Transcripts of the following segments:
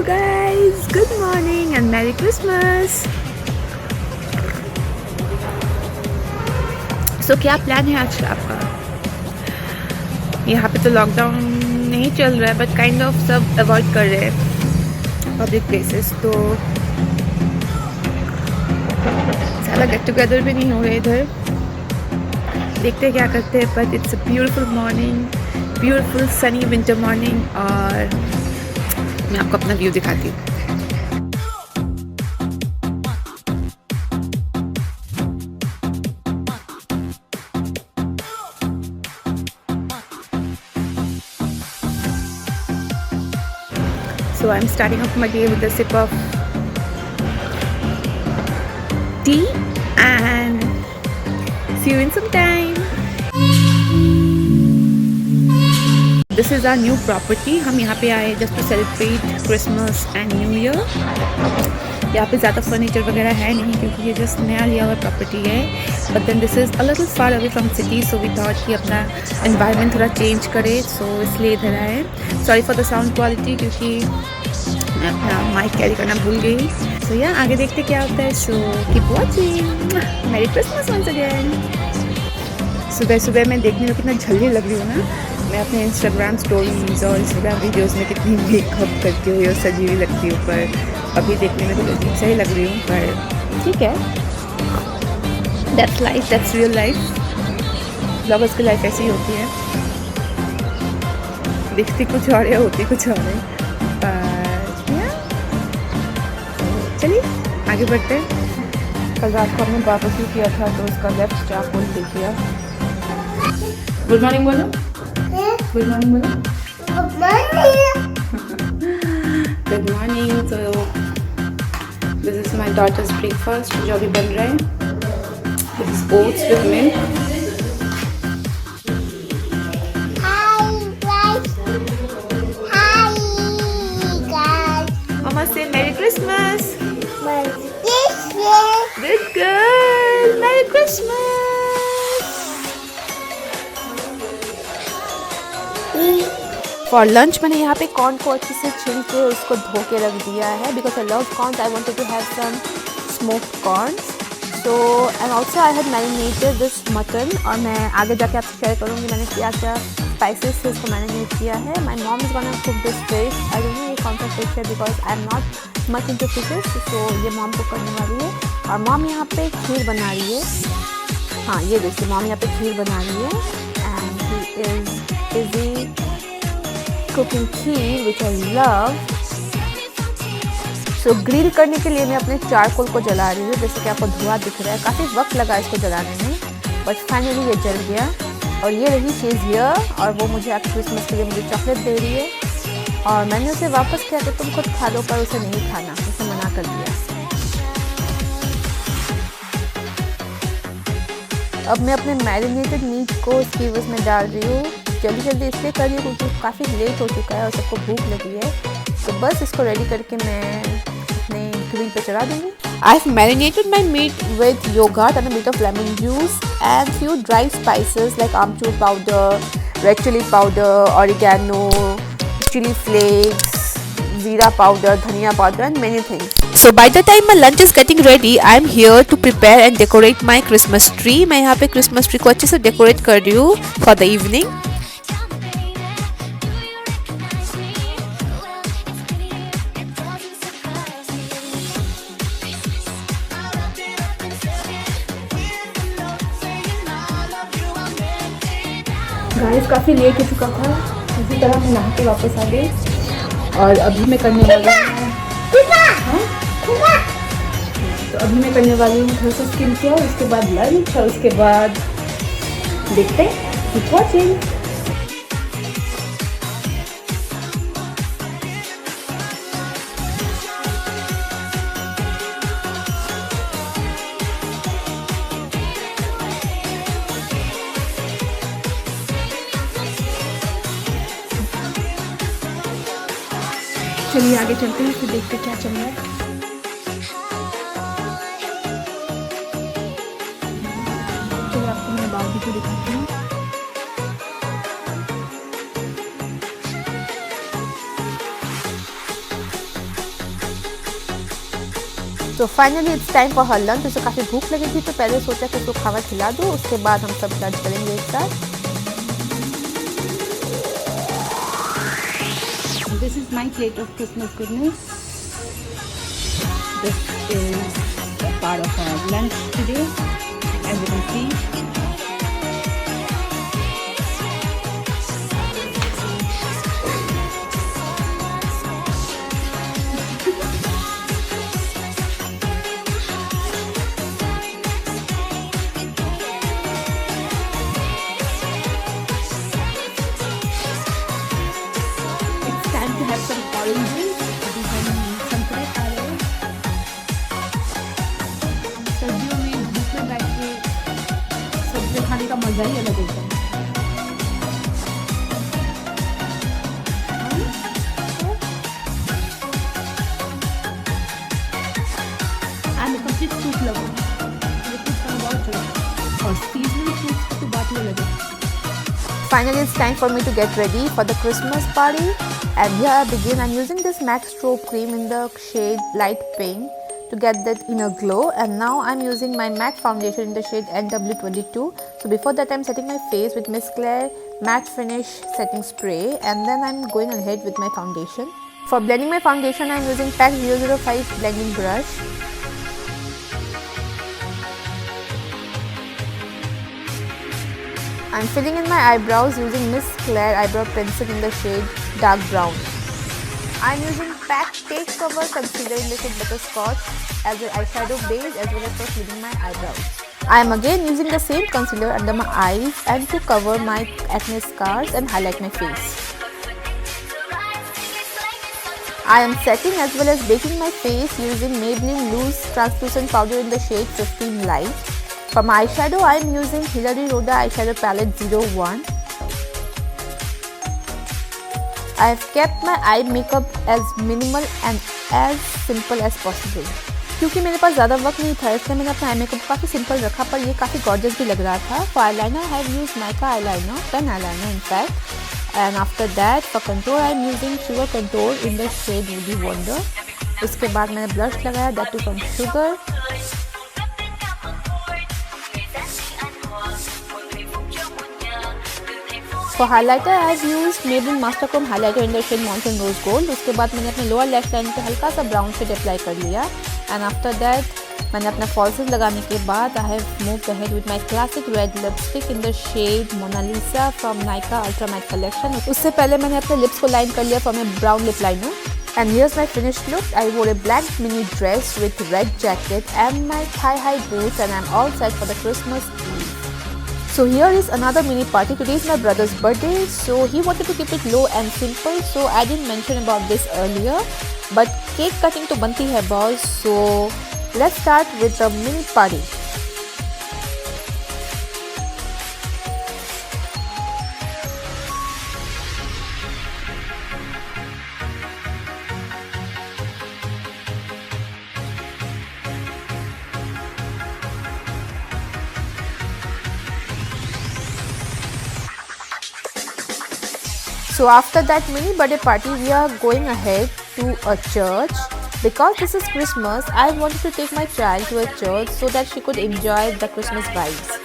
guys, good morning and Merry Christmas. So क्या plan है आज का आपका? यहाँ पे तो लॉकडाउन नहीं चल रहा है बट काइंड ऑफ सब अवॉइड कर रहे हैं पब्लिक प्लेसेस, तो ज़्यादा गेट टुगेदर भी नहीं हो रहे इधर। देखते हैं क्या करते हैं, but it's a beautiful morning, beautiful Sunny winter morning, और मैं आपको अपना व्यू दिखाती हूँ। So I'm starting off my day with a sip of tea and see you in some time. This is our new property. हम यहाँ पे आए just to celebrate Christmas and New Year. यहाँ पे ज़्यादा फर्नीचर वगैरह है नहीं क्योंकि ये जस्ट नया लिया हुआ प्रॉपर्टी है, but then this is a little far away from city, so we thought कि अपना एनवायरनमेंट थोड़ा चेंज करे, सो इसलिए इधर आए। Sorry for the sound quality क्योंकि मैं अपना माइक कैरी करना भूल गई। सो या आगे देखते क्या होता है, so keep watching. Merry Christmas once again. सुबह सुबह मैं देखने में कितना झल्ली लग रही हूँ ना, मैं अपने इंस्टाग्राम स्टोरीज और इंस्टाग्राम वीडियोस में कितनी मेकअप करती हुई और सजी हुई लगती हूँ, पर अभी देखने में तो अजीब सा ही लग रही हूँ, पर ठीक है। That's life, that's real life. Bloggers की लाइफ ऐसी ही होती है, दिखती कुछ और है, होती कुछ और है। चलिए आगे बढ़ते हैं। कल रात को हमने बारबेक्यू किया था तो उसका लेफ्ट चाकू देख लिया। गुड मॉर्निंग बोलो, गुड मॉर्निंग बोलो, गुड मॉर्निंग। तो this is my daughter's breakfast जो अभी बन रहा है। This is oats with milk. Mama say Merry Christmas. Merry Christmas. Good girl. Merry Christmas. For lunch मैंने यहाँ पे कॉर्न को अच्छे से छिल के उसको धो के रख दिया है, because I love corns. I wanted to have some smoked corns. So and also I had marinated this mutton, और मैं आगे जाके आपसे शेयर करूँगी मैंने क्या क्या स्पाइसेस से इसको मैरिनेट किया है। My mom is gonna cook this fish. I don't know ये कौन सा फिश है because I am not much into fishes, so ये मॉम कुक करने वाली है। और मॉम यहाँ पे खीर बना रही है। हाँ ये देखिए, मॉम यहाँ पे खीर बना रही है and he is busy cooking kheer which I love. So grill करने के लिए मैं अपने चारकोल को जला रही हूँ, जैसे कि आपको धुआं दिख रहा है। काफ़ी वक्त लगा इसको जलाने में, बट फाइनली ये जल गया। और ये रही चीज़ हियर, और वो मुझे आज क्रिसमस के लिए मुझे चॉकलेट दे रही है, और मैंने उसे वापस किया कि तुम खुद खा लो, पर उसे नहीं खाना, उसे मना कर दिया। अब मैं अपने मैरिनेटेड मीट को स्कीवर्स में डाल रही हूँ। जल्दी जल्दी इसलिए कर रही हूँ क्योंकि काफ़ी लेट हो चुका है और सबको भूख लगी है, तो बस इसको रेडी करके मैं अपने ग्रिल पे चढ़ा दूँगी। I've marinated my meat with yogurt and a bit of lemon juice and few dry spices like amchur powder, red chili powder, oregano, chili flakes, jeera powder, dhania powder and many things. So by the time my lunch is getting ready, I'm here to prepare and decorate my Christmas tree. मैं यहाँ पे Christmas tree को अच्छे से decorate कर रही हूँ for the evening. Guys काफ़ी लेट हो चुका था, इसी तरह मैं नहा के वापस आ गई, और अभी मैं करने वाली हूँ तो अभी मैं करने वाली हूँ थोड़ा सा स्किन केयर, उसके बाद लंच, और उसके बाद देखते हैं। Keep watching. चलिए आगे चलते हैं, फिर देखते क्या चल रहा है। चलिए आपको मैं बारबेक्यू दिखाती हूँ। तो finally it's time for her lunch. उसे काफ़ी भूख लगी थी तो पहले सोचा कि उसको खाना खिला दूँ, उसके बाद हम सब लंच करेंगे एक साथ। This is my plate of Christmas goodness. This is a part of our lunch today, as you can see. Time to have some oranges. अभी हम संतरे खा रहे हैं। सर्दियों में धूप में बैठ के सब्जियाँ खाने का मज़ा ही अलग होता है। I'm a complete fruit lover. मुझे fruit खाना बहुत अच्छा लगता है और seasonal fruits की तो बात ही अलग है। Finally, it's time for me to get ready for the Christmas party, and here I begin. I'm using this MAC strobe cream in the shade light pink to get that inner glow, and now I'm using my MAC foundation in the shade NW22. So before that, I'm setting my face with Miss Claire matte finish setting spray, and then I'm going ahead with my foundation. For blending my foundation, I'm using PAC 005 blending brush. I'm filling in my eyebrows using Miss Claire eyebrow pencil in the shade dark brown. I'm using PAC Take Cover Concealer in the shade Butterscotch as an eyeshadow base as well as for filling my eyebrows. I am again using the same concealer under my eyes and to cover my acne scars and highlight my face. I am setting as well as baking my face using Maybelline Loose Translucent Powder in the shade 15 Light. For my eyeshadow, I am using Hilary Rhoda Eyeshadow Palette 01. I have kept my eye makeup as minimal and as simple as possible. क्योंकि मेरे पास ज़्यादा वक्त नहीं था इसलिए मैंने अपना eye makeup काफ़ी सिंपल रखा, पर ये काफ़ी गॉर्जियस भी लग रहा था। For eyeliner, I have used Nykaa eyeliner, pen eyeliner in fact. And after that, for contour, I am using Sugar Contour in the shade Woody Wonder. उसके बाद मैंने blush लगाया, that too from Sugar. For highlighter, I have used Maybelline Master Chrome highlighter in the shade Mountain Rose Gold. उसके बाद मैंने अपने lower lash line पे हल्का सा ब्राउन शेड अप्लाई कर लिया, एंड आफ्टर दैट मैंने अपना फॉल्सेस लगाने के बाद I have moved ahead with my classic red lipstick in the shade Mona Lisa from Nykaa ultra matte collection. उससे पहले मैंने अपने लिप्स को लाइन कर लिया from a brown lip liner. And here's my finished look. I wore a black mini dress with red jacket and my thigh-high boots, and I'm all set for the Christmas Eve. So here is another mini party. Today is my brother's birthday, so he wanted to keep it low and simple, so I didn't mention about this earlier. But cake cutting to banti hai boss, so let's start with the mini party. So after that mini birthday party, we are going ahead to a church. Because this is Christmas, I wanted to take my child to a church so that she could enjoy the Christmas vibes.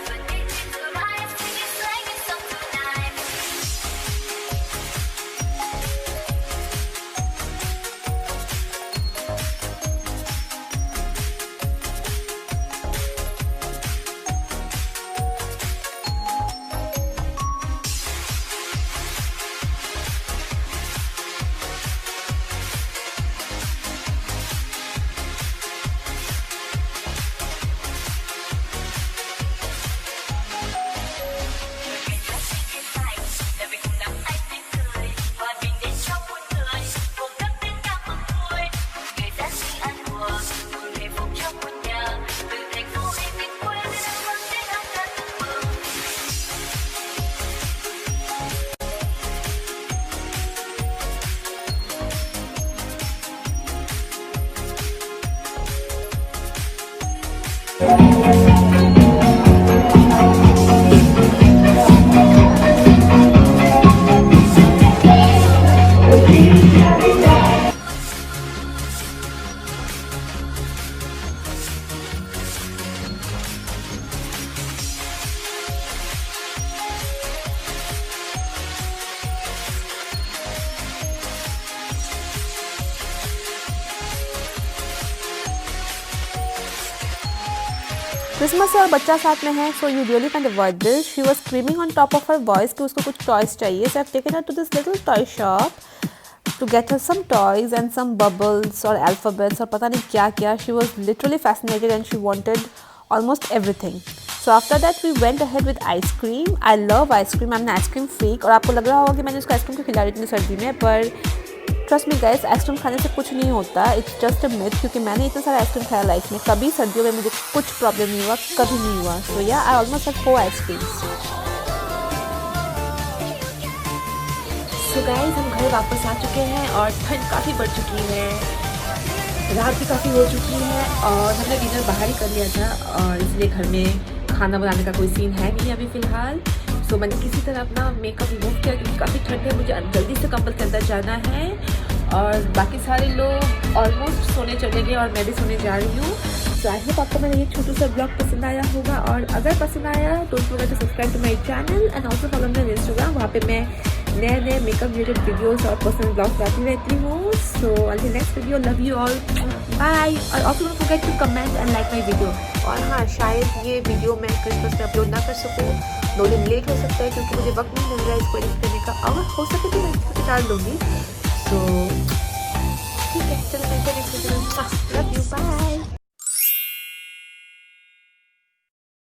Christmas है और बच्चा साथ में है, so you really can avoid this. She was screaming on top of her voice कि उसको कुछ toys चाहिए, so I have taken her to this little toy shop to get her some toys and some bubbles or alphabets और पता नहीं क्या क्या. She was literally fascinated and she wanted almost everything. So after that we went ahead with ice cream. I love ice cream. I'm an ice cream freak. और आपको लग रहा होगा कि मैंने उसको आइसक्रीम क्यों खिला रही थी सर्दी में, पर ट्रस्ट मी गाइस, आइसक्रीम खाने से कुछ नहीं होता. इट्स जस्ट अ मिथ, क्योंकि मैंने इतना सारा आइसक्रीम खाया लाइफ में, कभी सर्दियों में मुझे कुछ प्रॉब्लम नहीं हुआ, कभी नहीं हुआ. सो या आई ऑलमोस्ट हैड 4 आइसक्रीम्स. तो गाइस हम घर वापस आ चुके हैं और ठंड काफ़ी बढ़ चुकी है, रात भी काफ़ी हो चुकी है और हमने डिनर बाहर ही कर लिया था और इसलिए घर में खाना बनाने का कोई सीन है नहीं अभी फ़िलहाल. सो मैंने किसी तरह अपना मेकअप रिमूव किया क्योंकि काफ़ी ठंड है, मुझे जल्दी से कंबल के अंदर जाना है और बाकी सारे लोग ऑलमोस्ट सोने चले गए और मैं भी सोने जा रही हूँ. सो आई होप आपको मेरा ये छोटा सा ब्लॉग पसंद आया होगा और अगर पसंद आया don't forget to subscribe to my channel and also follow me on Instagram. वहाँ पे मैं नए मेकअप रिलेटेड वीडियोस और पर्सनल ब्लॉग्स लाती रहती हूँ. So until next video, love you all, bye. और also don't forget to comment and like my video. और हाँ, शायद ये वीडियो मैं क्रिसमस में अपलोड ना कर सकूँ, 2 दिन लेट हो सकता है क्योंकि मुझे वक्त नहीं मिल रहा है इसको एडिट करने का. अगर हो सके तो मैं इसको डाल दूँगी. सो ठीक है, चलो मिलते हैं नेक्स्ट वीडियो में. Love you, bye.